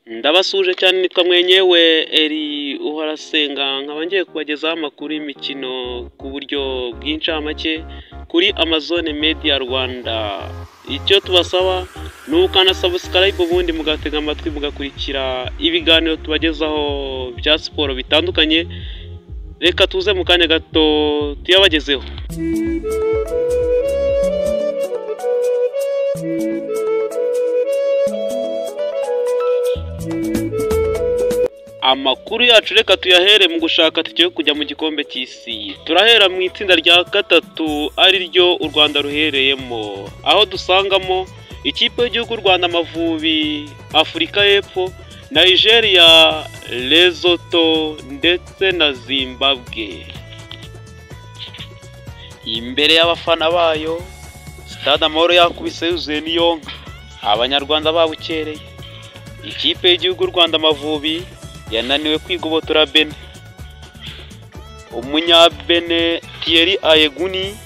Ndabasuje cyane nitwa mwenyewe Eri Uhorasenga nkaba ngiye kubagezaho amakuru y'imikino ku buryo bw'incamake kuri Amazon Media Rwanda. Icyo tubasaba ni ukana subscribe ubundi mugatega amatwi mugakurikira ibiganiro tubagezaho bya siporo bitandukanye. Reka tuze mu kanya gato tuyabagezeho. Amakuru yacu reka tuyahere mu gushaka tujye kujya mu gikombe cy'isi. Turahera mu itsinda rya gatatu ari ryo u Rwanda ruhereyemo, aho dusangamo ikipe y'igihugu Rwanda Amavubi, Afurika y'Epfo, Nigeria, Lesotho ndetse na Zimbabwe. Imbere y'abafana bayo Stade Amahoro yakubise yuzuye n'iyonka, abanyarwanda babukereye. Ikipe y'igihugu Rwanda Amavubi yananiwe kwigobotora Bene. Umunyabene Thierry Ayeguni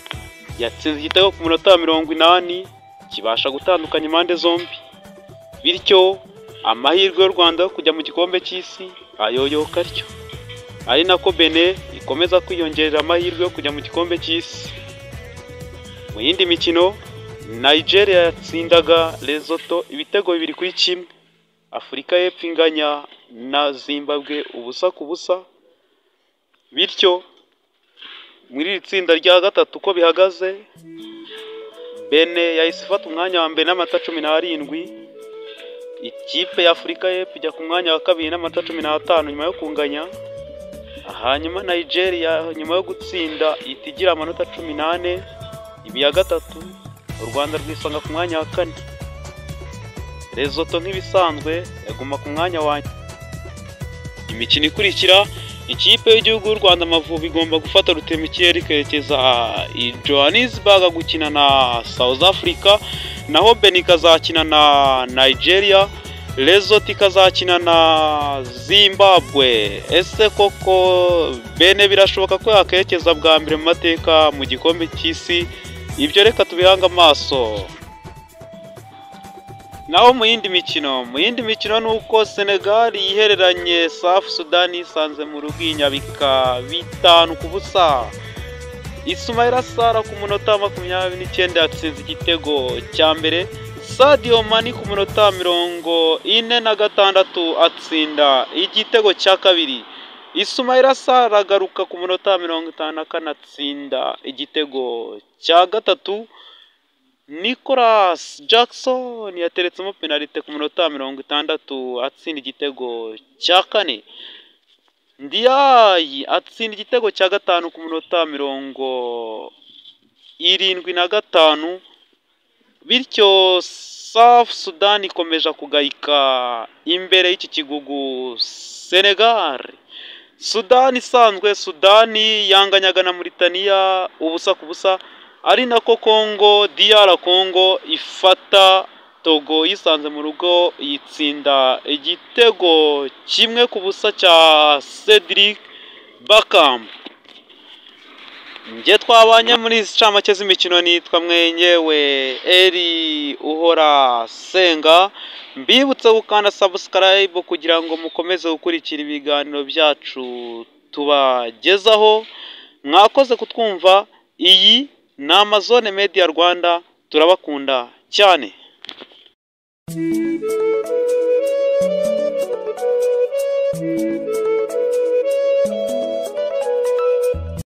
yatsinze igitego ku munota wa 80 kibasha gutandukanya impande zombi, bityo amahirwe y'u Rwanda yo kujya mu gikombe cy'isi ayoyoka atyo, ari nako Bene ikomeza kwiyongerera amahirwe yo kujya mu gikombe cy'isi. Mu yindi mikino Nigeria yatsindaga Lesotho ibitego 2-1, Afurika y'Epfo inganya na Zimbabwe ubusa ku busa. Bityo muri iri tsinda rya gatatu uko bihagaze, Bene yahise ifata umwanya wa mbere n'amanota 17, ikipe ya Afurika y'Epfo ijya ku mwanya wa kabiri n'amanota 15 nyuma yo kunganya. Hanyuma Nigeria nyuma yo gutsinda itigira amanota 18, ibi ya gatatu u Rwanda rwisanga ku mwanya wa 4. Lesotho nk'ibisanzwe yaguma ku mwanya wa. Imikino ikurikira, ikipe y'igihugu y'u Rwanda Amavubi igomba gufata rutemikirere ikerekeza i Johannesburg gukina na South Africa, naho Benin ikazakina na Nigeria, Lesotho ikazakina na Zimbabwe. Ese koko Benin birashoboka ko yakerekeza bwa mbere mu mateka mu gikombe cy'isi? Ibyo reka tubihanga amaso. Naho mu yindi mikino nuko Senegal yihereranye South Sudan isanze mu Ruginyabika 5-0. Ismaila Sarr ku munota 29 yatsinze igitego cya mbere, Sadio Mane ku munota 46 atsinda igitego cya kabiri. Ismaila Sarr agaruka ku munota 54 atsinda igitego cya gatatu. Nicolas Jackson yateretsemo penalite ku munota 60 atsinda igitego cya kane. Ndiaye atsinda igitego cya gatanu ku munota 75. Bityo South Sudan ikomeje kugayika imbere y'iki kigugu Senegal. Sudan isanzwe, Sudani yanganyaga na Mauritania ubusa ku busa, ari nako DR Congo ifata Togo yisanze mu rugo yitsinda igitego 1-0 cya Cedric Bakam. Nge twabanye muri izi ncamake z'imikino nitwa mwenyewe Eri Uhorasenga. Mbibutse gukanda subscribe kugira ngo mukomeze gukurikira ibiganiro byacu tubagezaho. Mwakoze kutwumva. Iyi ni Amazon Media Rwanda, turabakunda cyane.